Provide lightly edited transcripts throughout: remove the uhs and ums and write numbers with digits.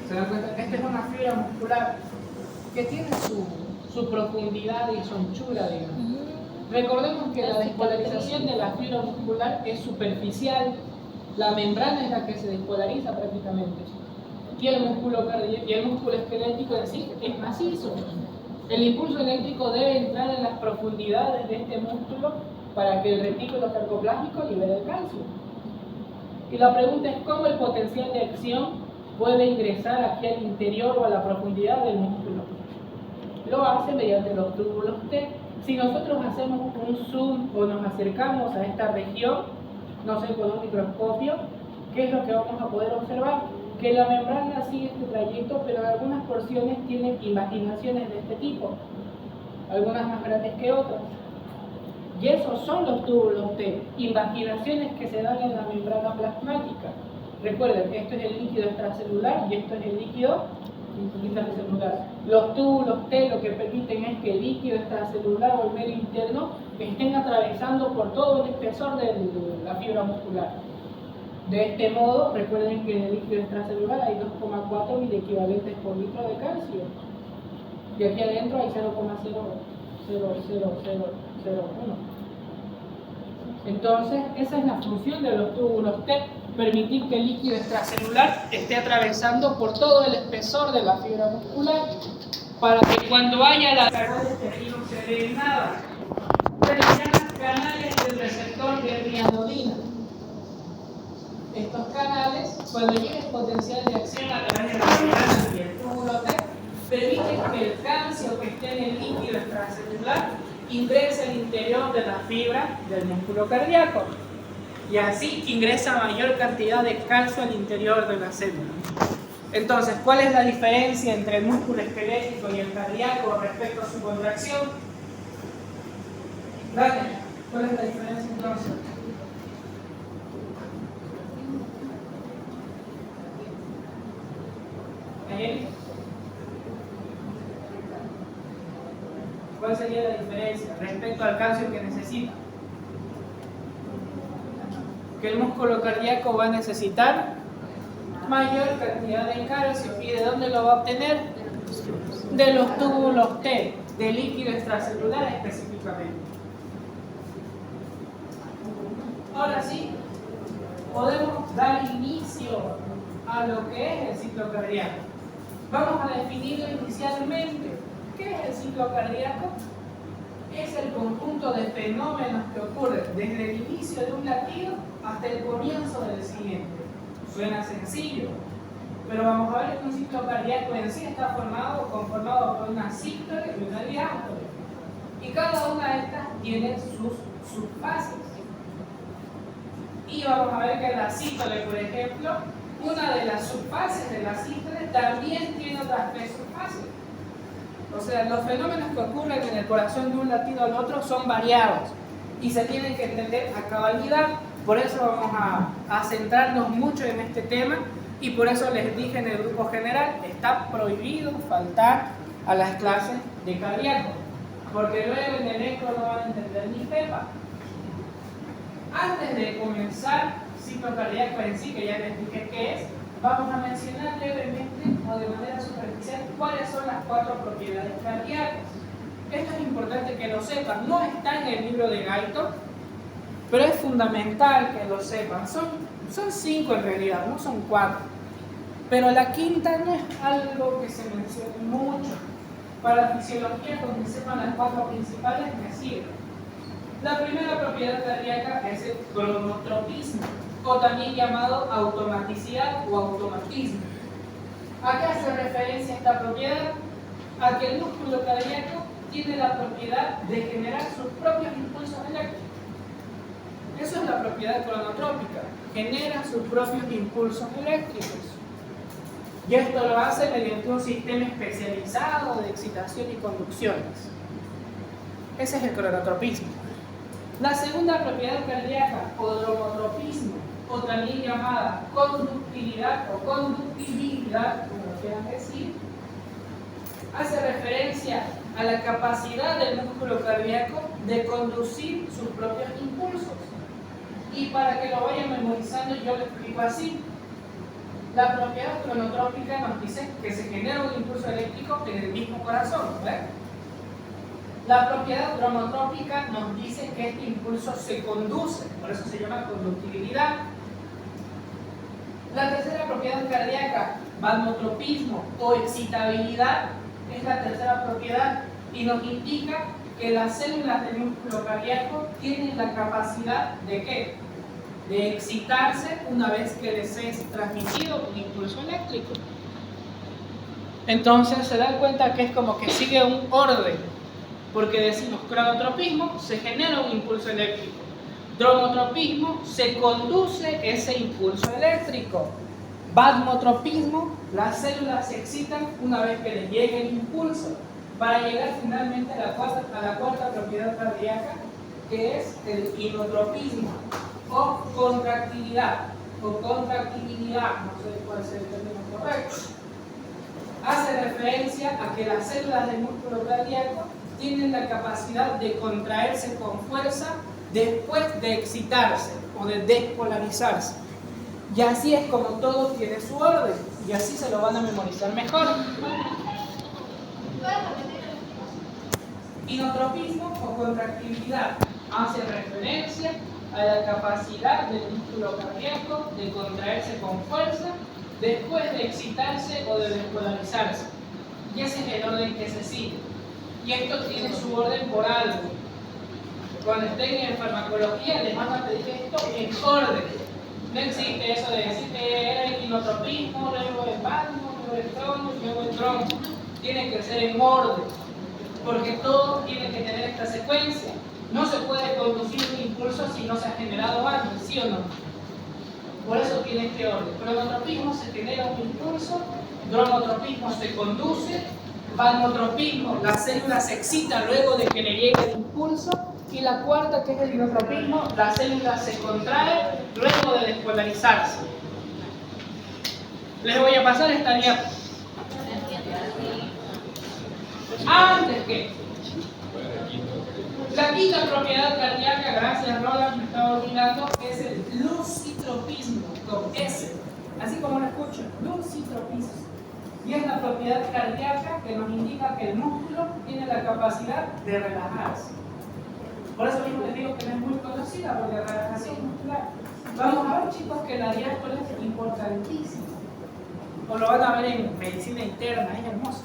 ¿Se dan cuenta? Esta es una fibra muscular que tiene su profundidad y su anchura, digamos. Recordemos que la despolarización de la fibra muscular es superficial. La membrana es la que se despolariza prácticamente. Y el músculo cardíaco y el músculo esquelético en sí es macizo. El impulso eléctrico debe entrar en las profundidades de este músculo para que el retículo sarcoplásmico libere el calcio. Y la pregunta es cómo el potencial de acción puede ingresar aquí al interior o a la profundidad del músculo. Lo hace mediante los túbulos T. Si nosotros hacemos un zoom o nos acercamos a esta región, no sé, con un microscopio, ¿qué es lo que vamos a poder observar? Que la membrana sigue este trayecto, pero en algunas porciones tienen invaginaciones de este tipo, algunas más grandes que otras. Y esos son los túbulos T, invaginaciones que se dan en la membrana plasmática. Recuerden, esto es el líquido extracelular y esto es el líquido intracelular. Los túbulos T lo que permiten es que el líquido extracelular o el medio interno estén atravesando por todo el espesor de la fibra muscular. De este modo, recuerden que en el líquido extracelular hay 2,4 miliequivalentes por litro de calcio. Y aquí adentro hay 0,00001. Entonces, esa es la función de los túbulos T, permitir que el líquido extracelular esté atravesando por todo el espesor de la fibra muscular, para que cuando haya la canales que aquí no se ve nada, se llaman canales del receptor de rianodina. Estos canales, cuando llegue el potencial de acción a través de la membrana y el túbulo T, permiten que el calcio que esté en el líquido extracelular ingrese al interior de la fibra del músculo cardíaco. Y así ingresa mayor cantidad de calcio al interior de la célula. Entonces, ¿cuál es la diferencia entre el músculo esquelético y el cardíaco respecto a su contracción? Dale, ¿cuál es la diferencia entonces? ¿Ahí? ¿Cuál sería la diferencia respecto al calcio que necesita? Que el músculo cardíaco va a necesitar mayor cantidad de calcio. ¿Y de dónde lo va a obtener? De los túbulos T, de líquido extracelular específicamente. Ahora sí, podemos dar inicio a lo que es el ciclo cardíaco. Vamos a definirlo inicialmente. ¿Qué es el ciclo cardíaco? Es el conjunto de fenómenos que ocurren desde el inicio de un latido hasta el comienzo del siguiente. Suena sencillo, pero vamos a ver que un ciclo cardíaco en sí está conformado por una sístole y una diástole. Y cada una de estas tiene sus subfases. Y vamos a ver que la sístole, por ejemplo, una de las subfases de la sístole también tiene otras 3 subfases. O sea, los fenómenos que ocurren en el corazón de un latido al otro son variados y se tienen que entender a cabalidad. Por eso vamos a centrarnos mucho en este tema y por eso les dije en el grupo general, está prohibido faltar a las clases de cardíaco, porque luego en el eco no van a entender ni pepa. Antes de comenzar ciclo cardíaco en sí, que ya les dije qué es, vamos a mencionar brevemente o de manera superficial cuáles son las 4 propiedades cardíacas. Esto es importante que lo sepan, no está en el libro de Guyton, pero es fundamental que lo sepan. Son 5 en realidad, no son 4. Pero la quinta no es algo que se mencione mucho. Para la fisiología, con que sepan las 4 principales me sirve. La primera propiedad cardíaca es el cronotropismo, o también llamado automaticidad o automatismo. ¿A qué hace referencia esta propiedad? A que el músculo cardíaco tiene la propiedad de generar sus propios impulsos eléctricos. Eso es la propiedad cronotrópica, genera sus propios impulsos eléctricos. Y esto lo hace mediante un sistema especializado de excitación y conducciones. Ese es el cronotropismo. La segunda propiedad cardíaca, odromotropismo, o también llamada conductividad o conductibilidad, como lo quieran decir, hace referencia a la capacidad del músculo cardíaco de conducir sus propios impulsos. Y para que lo vayan memorizando, yo lo explico así. La propiedad cronotrópica nos dice que se genera un impulso eléctrico en el mismo corazón, ¿ves? La propiedad dromotrópica nos dice que este impulso se conduce, por eso se llama conductibilidad. La tercera propiedad cardíaca, valvotropismo o excitabilidad, es la tercera propiedad y nos indica que las células del músculo cardíaco tienen la capacidad de ¿qué? De excitarse una vez que les es transmitido un impulso eléctrico. Entonces se dan cuenta que es como que sigue un orden, porque decimos cronotropismo, se genera un impulso eléctrico. Dromotropismo, se conduce ese impulso eléctrico. Valvotropismo, las células se excitan una vez que les llegue el impulso, para llegar finalmente a la cuarta propiedad cardíaca, que es el inotropismo o contractilidad, no sé cuál es el término correcto. Hace referencia a que las células del músculo cardíaco tienen la capacidad de contraerse con fuerza después de excitarse o de despolarizarse. Y así es como todo tiene su orden, y así se lo van a memorizar mejor. Inotropismo o contractilidad hace referencia a la capacidad del músculo cardíaco de contraerse con fuerza después de excitarse o de despolarizarse. Y ese es el orden que se sigue. Y esto tiene su orden por algo. Cuando estén en farmacología les van a pedir esto en orden. No existe eso de decir que era el inotropismo, luego el valvo, luego el trono, luego el trono. Tiene que ser en orden, porque todo tiene que tener esta secuencia. No se puede conducir un impulso si no se ha generado antes, ¿sí o no? Por eso tiene este orden. Cronotropismo, se genera un impulso. Dromotropismo, se conduce. Valvotropismo, la célula se excita luego de que le llegue el impulso. Y la cuarta, que es el inotropismo, la célula se contrae luego de despolarizarse. Les voy a pasar esta diapositiva. Antes que la quinta propiedad cardíaca, gracias Roland, me estaba olvidando, es el lusitropismo, con S, así como lo escuchan, lusitropismo. Y es la propiedad cardíaca que nos indica que el músculo tiene la capacidad de relajarse. Por eso mismo les digo que no es muy conocida, porque la relajación muscular. Vamos a ver, chicos, que la diástole es importantísima. O lo van a ver en medicina interna, es hermoso.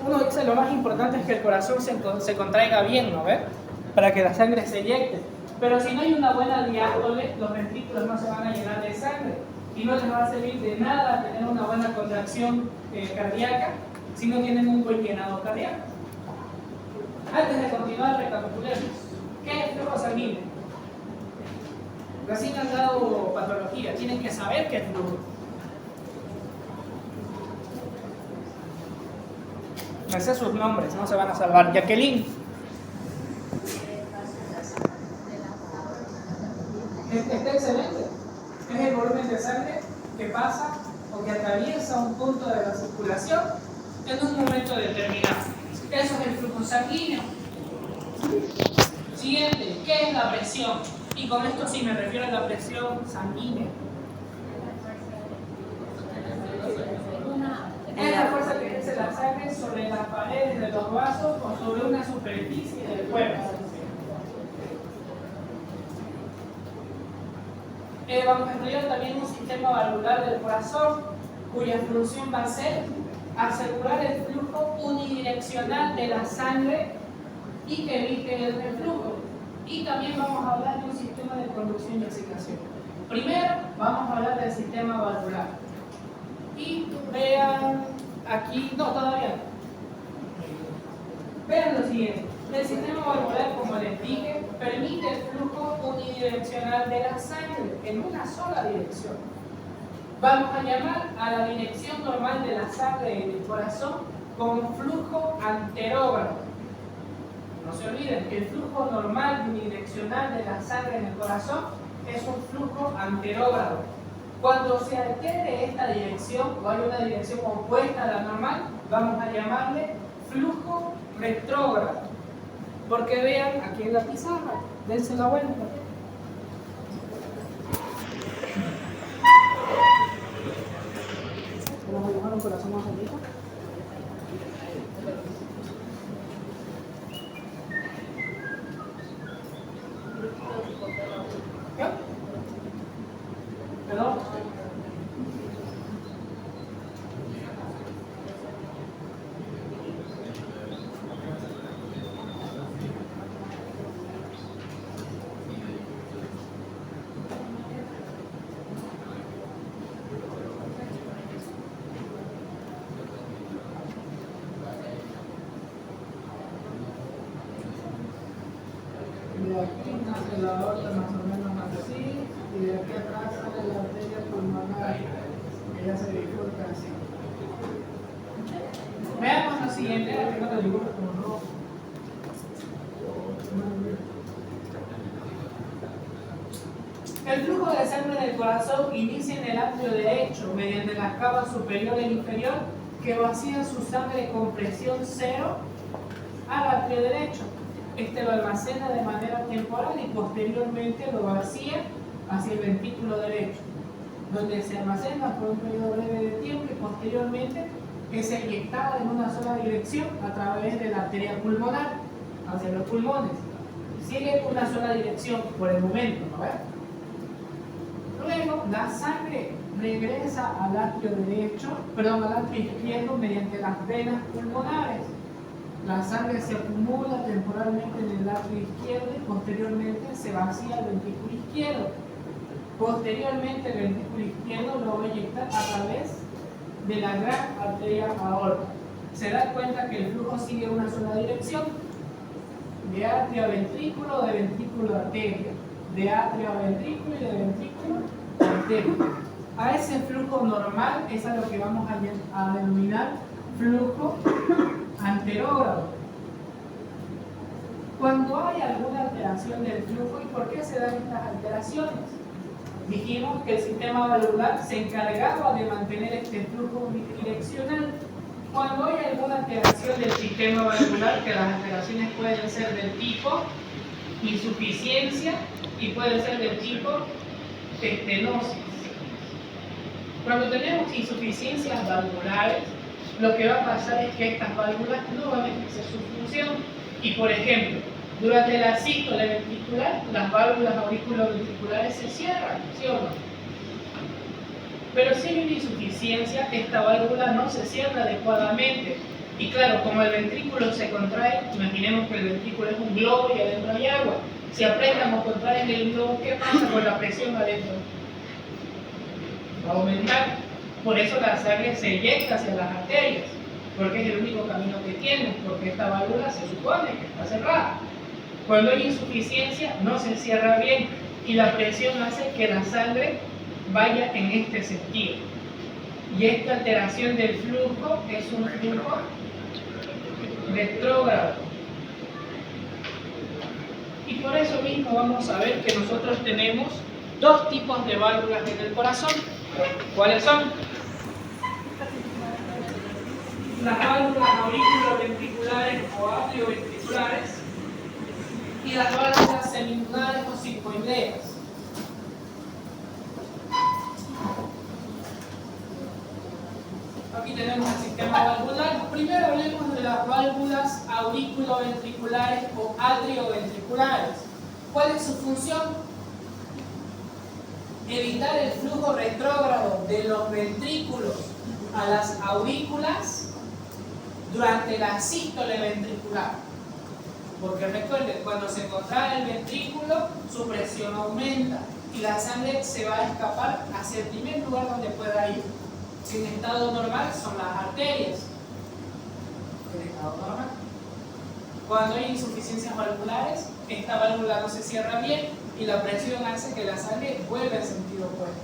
Uno dice lo más importante es que el corazón se contraiga bien, ¿no ves? Para que la sangre se eyecte. Pero si no hay una buena diástole, los ventrículos no se van a llenar de sangre. Y no les va a servir de nada tener una buena contracción cardíaca si no tienen un buen llenado cardíaco. Antes de continuar, recapitulemos. ¿Qué es flujo sanguíneo? Recién han dado patología, tienen que saber qué es flujo. Me sé sus nombres, no se van a salvar. Jacqueline. Está excelente. Es el volumen de sangre que pasa o que atraviesa un punto de la circulación en un momento determinado. Eso es el flujo sanguíneo. Siguiente, ¿qué es la presión? Y con esto sí me refiero a la presión sanguínea. Es la fuerza que ejerce la sangre sobre las paredes de los vasos o sobre una superficie del cuerpo. Vamos a estudiar también un sistema valvular del corazón, cuya función va a ser asegurar el flujo unidireccional de la sangre y que evite el reflujo. Y también vamos a hablar de un sistema de conducción y excitación. Primero vamos a hablar del sistema valvular. Y vean aquí, no, todavía no. Vean lo siguiente. El sistema valvular, como les dije, permite el flujo unidireccional de la sangre en una sola dirección. Vamos a llamar a la dirección normal de la sangre en el corazón como flujo anterógrado. No se olviden, el flujo normal unidireccional de la sangre en el corazón es un flujo anterógrado. Cuando se altere esta dirección o hay una dirección opuesta a la normal, vamos a llamarle flujo retrógrado. Porque vean aquí en la pizarra, dense la vuelta. la aorta más o menos así, y de aquí atrás sale la arteria pulmonar, que ya se bifurca así. Veamos lo siguiente, aquí no lo dibujo como rojo. El flujo de sangre del corazón inicia en el atrio derecho mediante las capas superior e inferior que vacían su sangre con presión cero al atrio derecho. Este lo almacena de manera temporal y posteriormente lo vacía hacia el ventrículo derecho, donde se almacena por un periodo breve de tiempo y posteriormente es eyectada en una sola dirección a través de la arteria pulmonar hacia los pulmones. Sigue una sola dirección por el momento, ¿no ves? Luego la sangre regresa al atrio izquierdo mediante las venas pulmonares. La sangre se acumula temporalmente en el atrio izquierdo y posteriormente se vacía el ventrículo izquierdo. Posteriormente el ventrículo izquierdo lo va a eyectar a través de la gran arteria aorta. Se da cuenta que el flujo sigue una sola dirección, de atrio a ventrículo, de ventrículo a arteria, de atrio a ventrículo y de ventrículo a arteria. A ese flujo normal es a lo que vamos a denominar flujo anterógrado. Cuando hay alguna alteración del flujo, ¿y por qué se dan estas alteraciones? Dijimos que el sistema valvular se encargaba de mantener este flujo bidireccional. Cuando hay alguna alteración del sistema valvular, que las alteraciones pueden ser del tipo insuficiencia y pueden ser del tipo estenosis. Cuando tenemos insuficiencias valvulares, lo que va a pasar es que estas válvulas no van a ejercer su función. Y por ejemplo, durante la sístole ventricular, las válvulas auriculoventriculares se cierran, ¿sí o no? Pero si hay una insuficiencia, esta válvula no se cierra adecuadamente. Y claro, como el ventrículo se contrae, imaginemos que el ventrículo es un globo y adentro hay agua. Si apretamos o contraen el globo, ¿qué pasa con la presión adentro? Va a aumentar. Por eso la sangre se eyecta hacia las arterias, porque es el único camino que tiene, porque esta válvula se supone que está cerrada. Cuando hay insuficiencia, no se cierra bien y la presión hace que la sangre vaya en este sentido. Y esta alteración del flujo es un flujo retrógrado. Y por eso mismo vamos a ver que nosotros tenemos dos tipos de válvulas en el corazón. ¿Cuáles son? Las válvulas auriculoventriculares o atrioventriculares y las válvulas semilunares o sigmoideas. Aquí tenemos el sistema valvular. Primero hablemos de las válvulas auriculoventriculares o atrioventriculares. ¿Cuál es su función? Evitar el flujo retrógrado de los ventrículos a las aurículas durante la sístole ventricular. Porque recuerden, cuando se contrae el ventrículo, su presión aumenta y la sangre se va a escapar hacia el primer lugar donde pueda ir. En estado normal son las arterias. En estado normal. Cuando hay insuficiencias valvulares, esta válvula no se cierra bien y la presión hace que la sangre vuelva en sentido opuesto.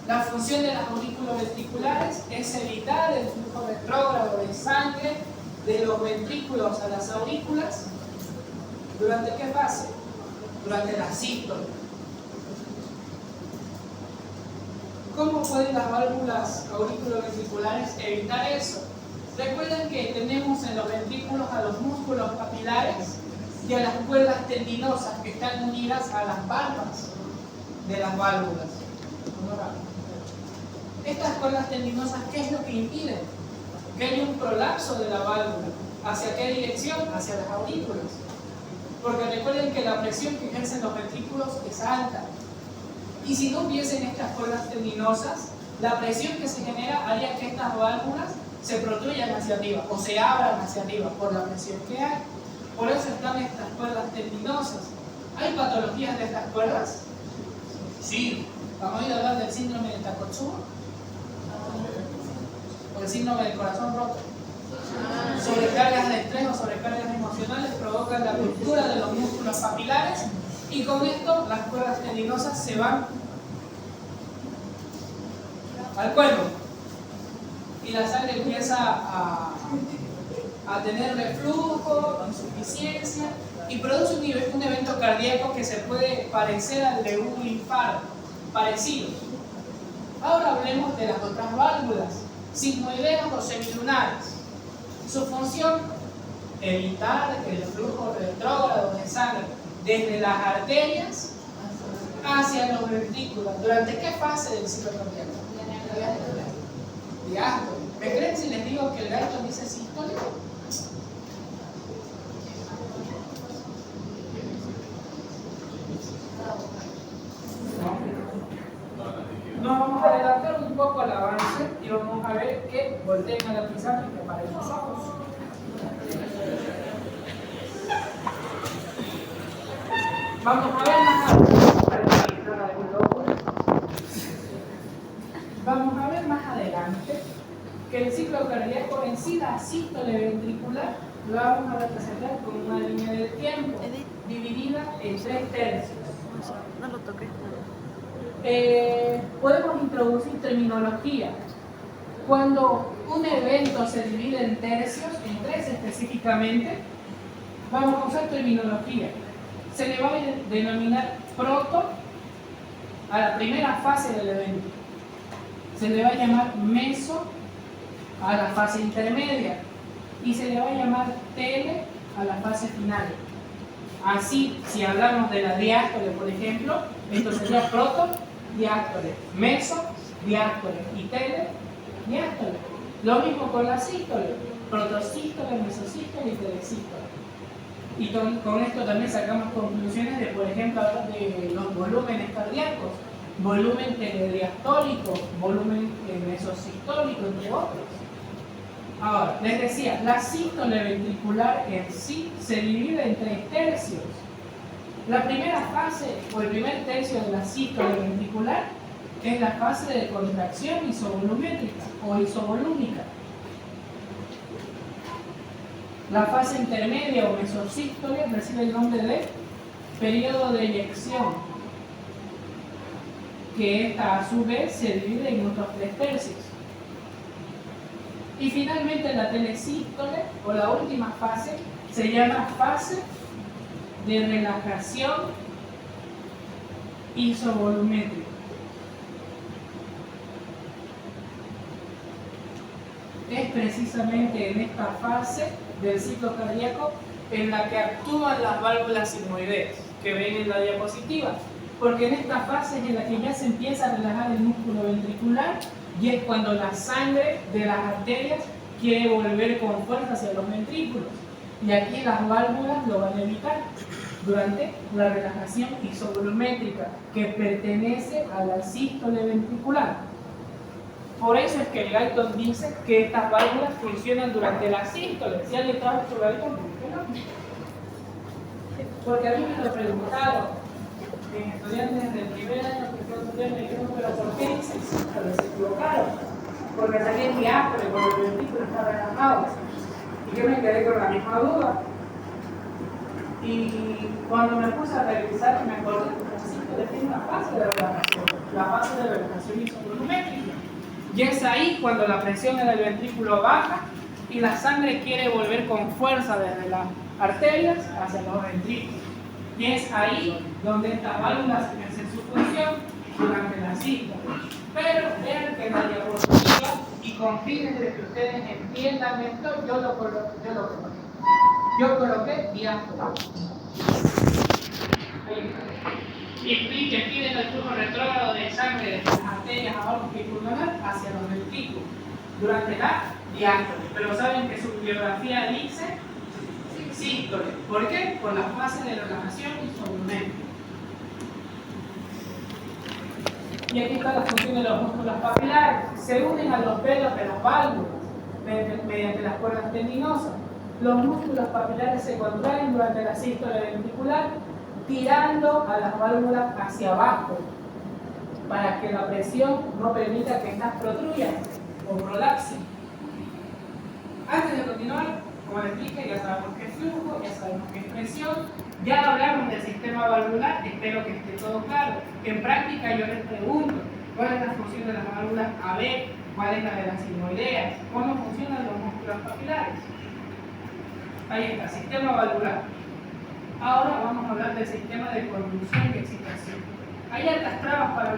La función de las auriculoventriculares es evitar el flujo retrógrado de sangre de los ventrículos a las aurículas. ¿Durante qué fase? Durante la sístole. ¿Cómo pueden las válvulas auriculoventriculares evitar eso? Recuerden que tenemos en los ventrículos a los músculos papilares y a las cuerdas tendinosas que están unidas a las valvas de las válvulas. Estas cuerdas tendinosas, ¿qué es lo que impiden? Que haya un prolapso de la válvula. ¿Hacia qué dirección? Hacia las aurículas. Porque recuerden que la presión que ejercen los ventrículos es alta. Y si no hubiesen estas cuerdas tendinosas, la presión que se genera haría que estas válvulas se protruyan hacia arriba o se abran hacia arriba por la presión que hay. Por eso están estas cuerdas tendinosas. ¿Hay patologías de estas cuerdas? Sí. ¿Vamos a ir a hablar del síndrome de Takotsubo? ¿O el síndrome del corazón roto? Sobrecargas de estrés o sobrecargas emocionales provocan la ruptura de los músculos papilares Y con esto las cuerdas tendinosas se van al cuerpo y la sangre empieza a tener reflujo, insuficiencia y produce un evento cardíaco que se puede parecer al de un infarto, parecido. Ahora hablemos de las otras válvulas, sigmoideas o semilunares. Su función, evitar el flujo retrógrado de sangre desde las arterias hacia los ventrículos. ¿Durante qué fase del ciclo cardíaco? Diástole. ¿Me creen si les digo que el Guyton dice sístole? Nos vamos a adelantar un poco al avance y vamos a ver que volteen a la pizarra y preparen sus ojos. Vamos a ver más adelante que el ciclo cardíaco en sí, la sístole ventricular, la vamos a representar con una línea de tiempo dividida en 3 tercios. No lo toques. Podemos introducir terminología. Cuando un evento se divide en tercios, en 3 específicamente, vamos a usar terminología. Se le va a denominar proto a la primera fase del evento. Se le va a llamar meso a la fase intermedia y se le va a llamar tele a la fase final. Así, si hablamos de la diástole, por ejemplo, esto sería proto, diástole, meso, diástole y tele, diástole. Lo mismo con la sístole, protosístole, mesosístole y telesístole. Y con esto también sacamos conclusiones de, por ejemplo, hablar de los volúmenes cardíacos, volumen telediastólico, volumen mesosistólico, entre otros. Ahora, les decía, la sístole ventricular en sí se divide en 3 tercios. La primera fase, o el primer tercio de la sístole ventricular, es la fase de contracción isovolumétrica o isovolúmica. La fase intermedia o mesosístole recibe el nombre de periodo de eyección, que esta a su vez se divide en otros 3 tercios. Y finalmente la telesístole, o la última fase, se llama fase de relajación isovolumétrica. Es precisamente en esta fase del ciclo cardíaco en la que actúan las válvulas sigmoideas que ven en la diapositiva, porque en esta fase es en la que ya se empieza a relajar el músculo ventricular y es cuando la sangre de las arterias quiere volver con fuerza hacia los ventrículos, y aquí las válvulas lo van a evitar durante la relajación isovolumétrica que pertenece a la sístole ventricular. Por eso es que el Guyton dice que estas válvulas funcionan durante la sístole. Si alguien trabaja su Guyton, ¿por qué no? Porque a mí me lo preguntaron en estudiantes del primer año que fue estudiante, me dijeron, pero ¿por qué dicen sístole? Se equivocaron. Porque salía el diástole cuando el ventrículo está relajado. Y yo me quedé con la misma duda. Y cuando me puse a revisar, me acordé que la sístole tiene una fase de relajación, la fase de relajación isovolumétrica. Y es ahí cuando la presión en el ventrículo baja y la sangre quiere volver con fuerza desde las arterias hacia los ventrículos. Y es ahí donde estas válvulas hacen su función durante la sístole. Pero vean que en la diapositiva, y con fines de que ustedes entiendan esto, yo coloqué diástole. Y piden el flujo retrógrado de sangre de las arterias abajo pulmonar hacia los ventrículos durante la diástole. Pero saben que su bibliografía dice sístole. ¿Por qué? Por la fase de relajación isovolumétrica. Y aquí está la función de los músculos papilares. Se unen a los pelos de las válvulas mediante las cuerdas tendinosas. Los músculos papilares se contraen durante la sístole ventricular, tirando a las válvulas hacia abajo para que la presión no permita que estas protruyan o prolapsen. Antes de continuar, como les dije, ya sabemos qué es flujo, ya sabemos qué es presión, Ya hablamos del sistema valvular, espero que esté todo claro. En práctica yo les pregunto, ¿cuál es la función de las válvulas AB? ¿Cuál es la de las sigmoideas? ¿Cómo funcionan los músculos papilares? Ahí está, sistema valvular. Ahora vamos a hablar del sistema de conducción y excitación. Hay altas trabas para